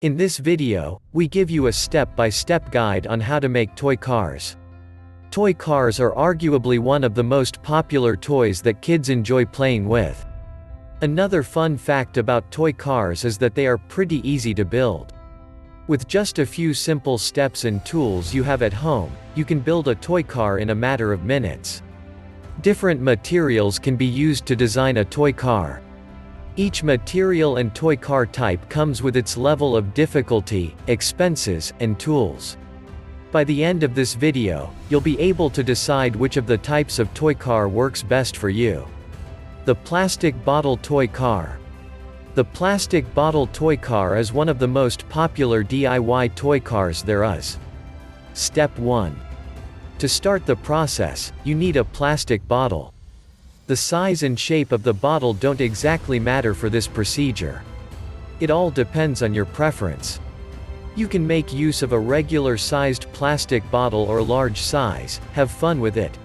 In this video, we give you a step-by-step guide on how to make toy cars. Toy cars are arguably one of the most popular toys that kids enjoy playing with. Another fun fact about toy cars is that they are pretty easy to build. With just a few simple steps and tools you have at home, you can build a toy car in a matter of minutes. Different materials can be used to design a toy car. Each material and toy car type comes with its level of difficulty, expenses, and tools. By the end of this video, you'll be able to decide which of the types of toy car works best for you. The plastic bottle toy car. The plastic bottle toy car is one of the most popular DIY toy cars there is. Step 1. To start the process, you need a plastic bottle. The size and shape of the bottle don't exactly matter for this procedure. It all depends on your preference. You can make use of a regular-sized plastic bottle or large size. Have fun with it.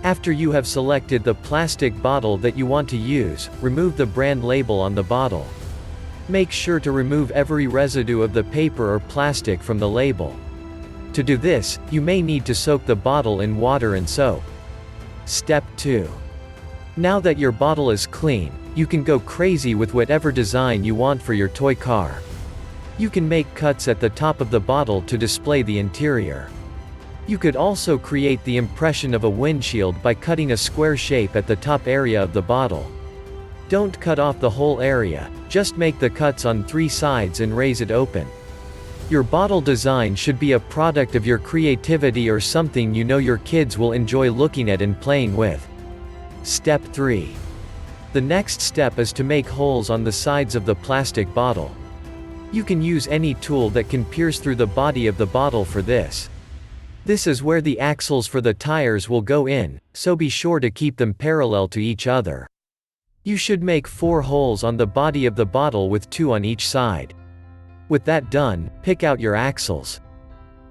After you have selected the plastic bottle that you want to use, remove the brand label on the bottle. Make sure to remove every residue of the paper or plastic from the label. To do this, you may need to soak the bottle in water and soap. Step 2. Now that your bottle is clean, you can go crazy with whatever design you want for your toy car. You can make cuts at the top of the bottle to display the interior. You could also create the impression of a windshield by cutting a square shape at the top area of the bottle. Don't cut off the whole area, just make the cuts on 3 sides and raise it open. Your bottle design should be a product of your creativity or something you know your kids will enjoy looking at and playing with. Step 3. The next step is to make holes on the sides of the plastic bottle. You can use any tool that can pierce through the body of the bottle for this. This is where the axles for the tires will go in, so be sure to keep them parallel to each other. You should make 4 holes on the body of the bottle with 2 on each side. With that done, pick out your axles.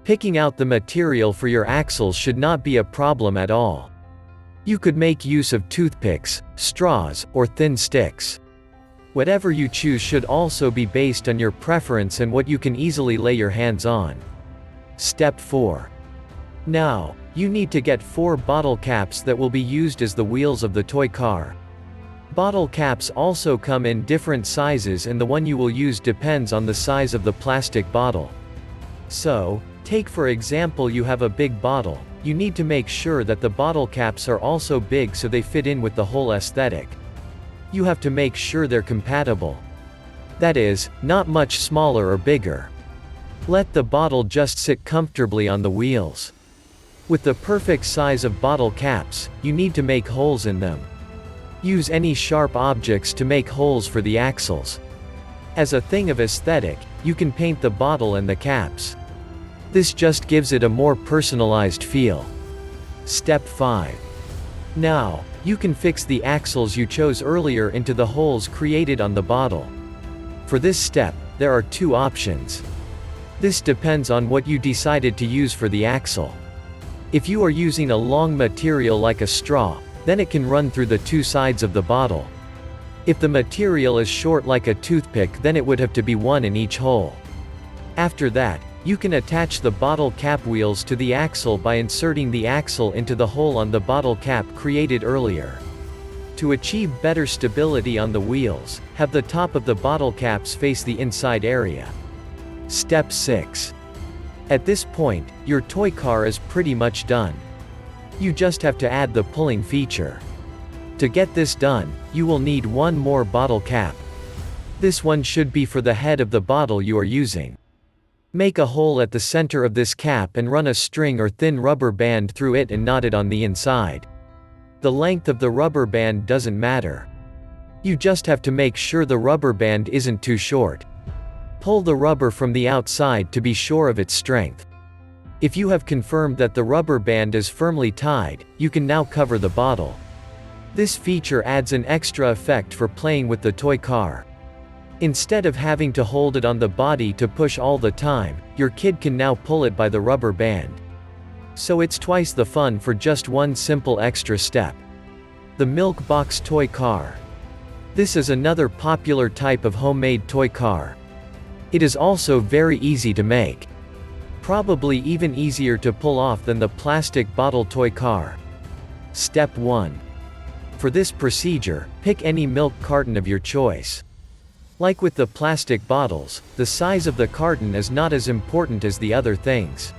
Picking out the material for your axles should not be a problem at all. You could make use of toothpicks, straws, or thin sticks. Whatever you choose should also be based on your preference and what you can easily lay your hands on. Step 4. Now, you need to get 4 bottle caps that will be used as the wheels of the toy car. Bottle caps also come in different sizes and the one you will use depends on the size of the plastic bottle. So, take for example you have a big bottle. You need to make sure that the bottle caps are also big so they fit in with the whole aesthetic. You have to make sure they're compatible. That is, not much smaller or bigger. Let the bottle just sit comfortably on the wheels. With the perfect size of bottle caps, you need to make holes in them. Use any sharp objects to make holes for the axles. As a thing of aesthetic, you can paint the bottle and the caps. This just gives it a more personalized feel. Step 5. Now, you can fix the axles you chose earlier into the holes created on the bottle. For this step, there are 2 options. This depends on what you decided to use for the axle. If you are using a long material like a straw, then it can run through the 2 sides of the bottle. If the material is short like a toothpick, then it would have to be 1 in each hole. After that, you can attach the bottle cap wheels to the axle by inserting the axle into the hole on the bottle cap created earlier. To achieve better stability on the wheels, have the top of the bottle caps face the inside area. Step 6. At this point, your toy car is pretty much done. You just have to add the pulling feature. To get this done, you will need 1 more bottle cap. This one should be for the head of the bottle you are using. Make a hole at the center of this cap and run a string or thin rubber band through it and knot it on the inside. The length of the rubber band doesn't matter. You just have to make sure the rubber band isn't too short. Pull the rubber from the outside to be sure of its strength. If you have confirmed that the rubber band is firmly tied, you can now cover the bottle. This feature adds an extra effect for playing with the toy car. Instead of having to hold it on the body to push all the time, your kid can now pull it by the rubber band. So it's twice the fun for just 1 simple extra step. The milk box toy car. This is another popular type of homemade toy car. It is also very easy to make. Probably even easier to pull off than the plastic bottle toy car. Step 1. For this procedure, pick any milk carton of your choice. Like with the plastic bottles, the size of the carton is not as important as the other things.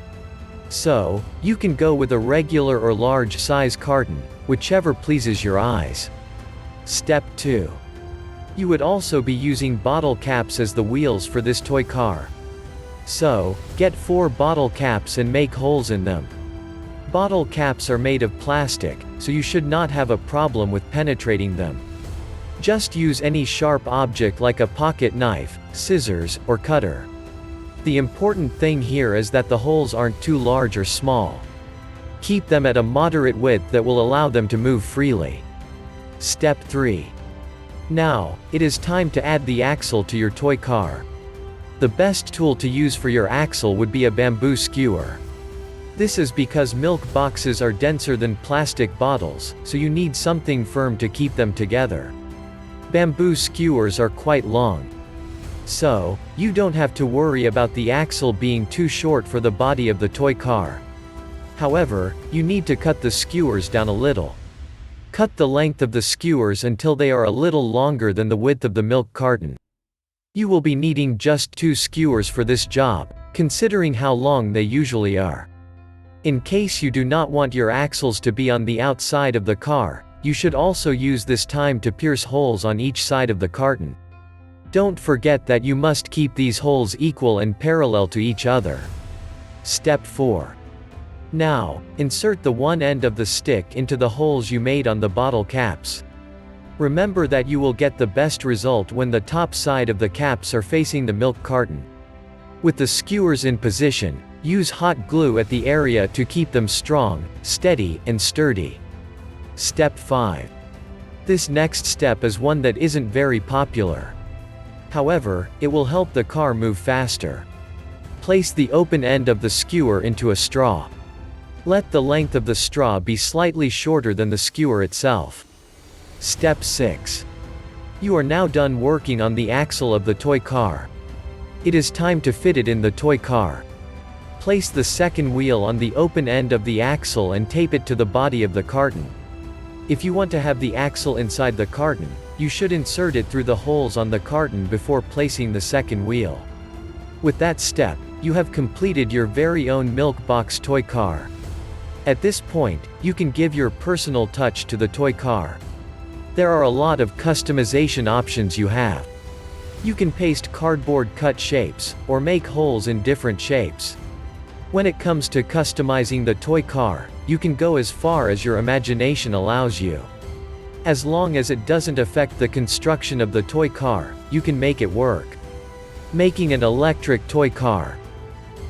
So, you can go with a regular or large size carton, whichever pleases your eyes. Step 2. You would also be using bottle caps as the wheels for this toy car. So, get 4 bottle caps and make holes in them. Bottle caps are made of plastic, so you should not have a problem with penetrating them. Just use any sharp object like a pocket knife, scissors, or cutter. The important thing here is that the holes aren't too large or small. Keep them at a moderate width that will allow them to move freely. Step 3. Now, it is time to add the axle to your toy car. The best tool to use for your axle would be a bamboo skewer. This is because milk boxes are denser than plastic bottles, so you need something firm to keep them together. Bamboo skewers are quite long. So, you don't have to worry about the axle being too short for the body of the toy car. However, you need to cut the skewers down a little. Cut the length of the skewers until they are a little longer than the width of the milk carton. You will be needing just 2 skewers for this job, considering how long they usually are. In case you do not want your axles to be on the outside of the car, you should also use this time to pierce holes on each side of the carton. Don't forget that you must keep these holes equal and parallel to each other. Step 4. Now, insert the one end of the stick into the holes you made on the bottle caps. Remember that you will get the best result when the top side of the caps are facing the milk carton. With the skewers in position, use hot glue at the area to keep them strong, steady, and sturdy. Step 5. This next step is one that isn't very popular. However, it will help the car move faster. Place the open end of the skewer into a straw. Let the length of the straw be slightly shorter than the skewer itself. Step 6. You are now done working on the axle of the toy car. It is time to fit it in the toy car. Place the second wheel on the open end of the axle and tape it to the body of the carton. If you want to have the axle inside the carton, you should insert it through the holes on the carton before placing the second wheel. With that step, you have completed your very own milk box toy car. At this point, you can give your personal touch to the toy car. There are a lot of customization options you have. You can paste cardboard cut shapes, or make holes in different shapes. When it comes to customizing the toy car, you can go as far as your imagination allows you. As long as it doesn't affect the construction of the toy car, you can make it work. Making an electric toy car.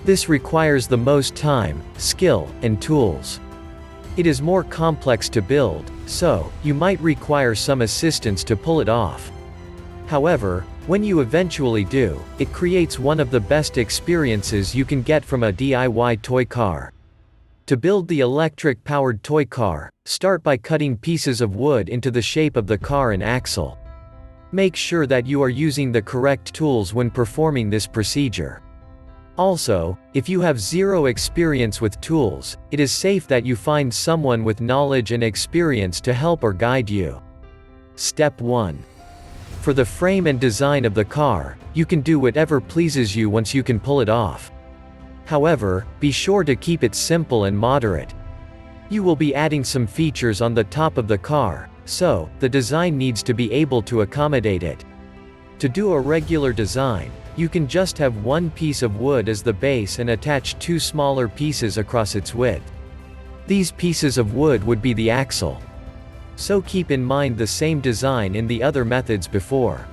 This requires the most time, skill, and tools. It is more complex to build, so you might require some assistance to pull it off. However, when you eventually do, it creates one of the best experiences you can get from a DIY toy car. To build the electric-powered toy car, start by cutting pieces of wood into the shape of the car and axle. Make sure that you are using the correct tools when performing this procedure. Also, if you have zero experience with tools, it is safe that you find someone with knowledge and experience to help or guide you. Step 1. For the frame and design of the car, you can do whatever pleases you once you can pull it off. However, be sure to keep it simple and moderate. You will be adding some features on the top of the car, so the design needs to be able to accommodate it. To do a regular design, you can just have one piece of wood as the base and attach 2 smaller pieces across its width. These pieces of wood would be the axle. So keep in mind the same design in the other methods before.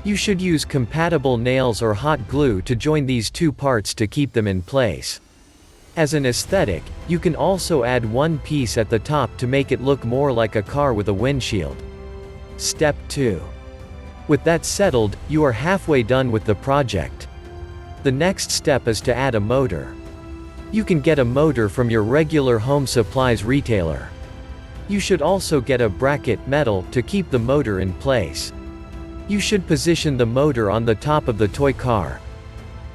You should use compatible nails or hot glue to join these 2 parts to keep them in place. As an aesthetic, you can also add one piece at the top to make it look more like a car with a windshield. Step 2. With that settled, you are halfway done with the project. The next step is to add a motor. You can get a motor from your regular home supplies retailer. You should also get a bracket metal to keep the motor in place. You should position the motor on the top of the toy car,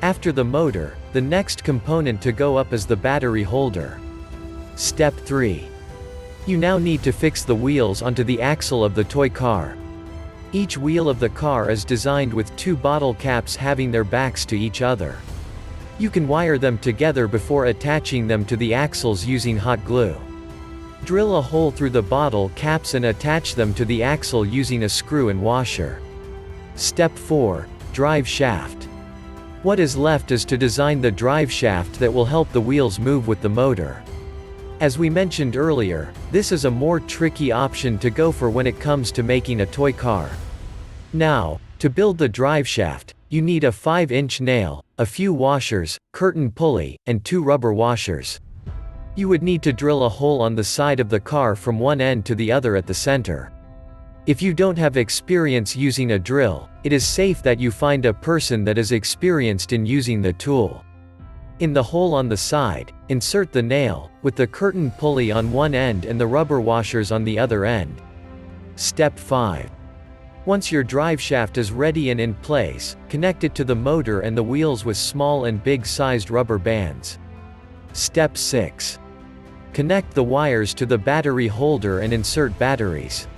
After the motor, the next component to go up is the battery holder. Step 3. You now need to fix the wheels onto the axle of the toy car. Each wheel of the car is designed with 2 bottle caps having their backs to each other. You can wire them together before attaching them to the axles using hot glue. Drill a hole through the bottle caps and attach them to the axle using a screw and washer. Step 4. Drive shaft. What is left is to design the drive shaft that will help the wheels move with the motor. As we mentioned earlier, this is a more tricky option to go for when it comes to making a toy car. Now, to build the drive shaft, you need a 5-inch nail, a few washers, curtain pulley, and 2 rubber washers. You would need to drill a hole on the side of the car from one end to the other at the center. If you don't have experience using a drill, it is safe that you find a person that is experienced in using the tool. In the hole on the side, insert the nail, with the curtain pulley on one end and the rubber washers on the other end. Step 5. Once your drive shaft is ready and in place, connect it to the motor and the wheels with small and big-sized rubber bands. Step 6. Connect the wires to the battery holder and insert batteries.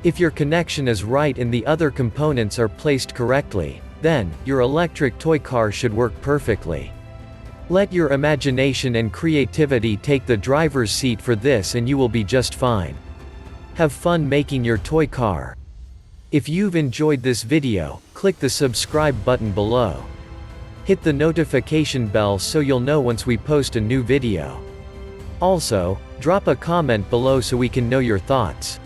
If your connection is right and the other components are placed correctly, then, your electric toy car should work perfectly. Let your imagination and creativity take the driver's seat for this and you will be just fine. Have fun making your toy car. If you've enjoyed this video, click the subscribe button below. Hit the notification bell so you'll know once we post a new video. Also, drop a comment below so we can know your thoughts.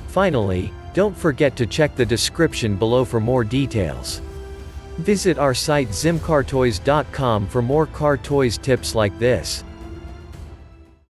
Finally, don't forget to check the description below for more details. Visit our site zimcartoys.com for more car toys tips like this.